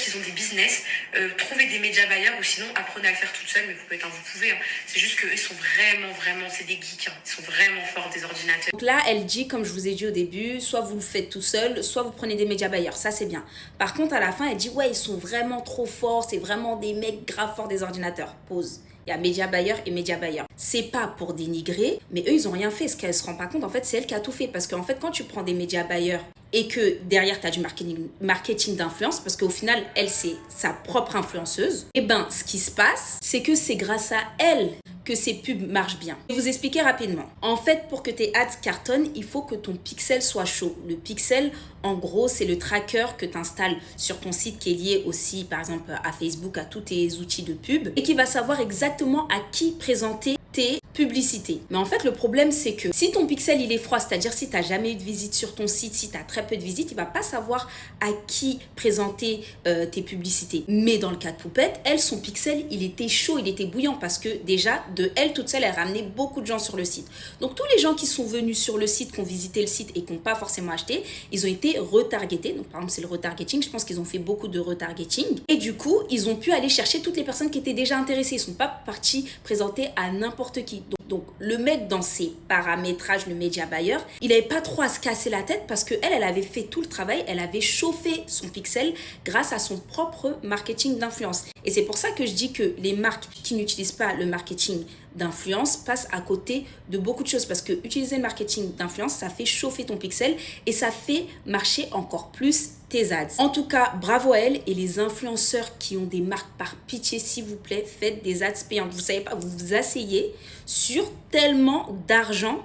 ils ont des business, trouvez des médias buyers ou sinon apprenez à le faire toute seule, mais vous pouvez. Hein. C'est juste qu'eux sont vraiment, c'est des geeks. Hein. Ils sont vraiment forts des ordinateurs. Donc là, elle dit, comme je vous ai dit au début, soit vous le faites tout seul, soit vous prenez des médias buyers. Ça, c'est bien. Par contre, à la fin, elle dit, ouais, ils sont vraiment trop forts. C'est vraiment des mecs grave forts des ordinateurs. Pause. Il y a média buyer et média buyer. C'est pas pour dénigrer, mais eux, ils ont rien fait. Ce qu'elle se rend pas compte, en fait, c'est elle qui a tout fait. Parce qu'en fait, quand tu prends des média buyers et que derrière, tu as du marketing d'influence, parce qu'au final, elle, c'est sa propre influenceuse, et ben, ce qui se passe, c'est que c'est grâce à elle que ces pubs marchent bien. Je vais vous expliquer rapidement. En fait, pour que tes ads cartonnent, il faut que ton pixel soit chaud. Le pixel, en gros, c'est le tracker que tu installes sur ton site qui est lié aussi, par exemple, à Facebook, à tous tes outils de pub et qui va savoir exactement à qui présenter tes publicités. Mais en fait, le problème, c'est que si ton pixel, il est froid, c'est-à-dire si tu n'as jamais eu de visite sur ton site, si tu as très peu de visites, il ne va pas savoir à qui présenter tes publicités. Mais dans le cas de Poupette, elle, son pixel, il était chaud, il était bouillant parce que déjà, de elle toute seule, elle ramenait beaucoup de gens sur le site. Donc, tous les gens qui sont venus sur le site, qui ont visité le site et qui n'ont pas forcément acheté, ils ont été retargetés. Donc, par exemple, c'est le retargeting. Je pense qu'ils ont fait beaucoup de retargeting. Et du coup, ils ont pu aller chercher toutes les personnes qui étaient déjà intéressées. Ils ne sont pas partis présenter à n'importe qui. Donc, le mec dans ses paramétrages, le media buyer, il n'avait pas trop à se casser la tête parce qu'elle, elle avait fait tout le travail, elle avait chauffé son pixel grâce à son propre marketing d'influence. Et c'est pour ça que je dis que les marques qui n'utilisent pas le marketing d'influence passent à côté de beaucoup de choses parce que utiliser le marketing d'influence, ça fait chauffer ton pixel et ça fait marcher encore plus tes ads. En tout cas, bravo à elle et les influenceurs qui ont des marques, par pitié, s'il vous plaît, faites des ads payantes. Vous savez pas, vous vous asseyez sur tellement d'argent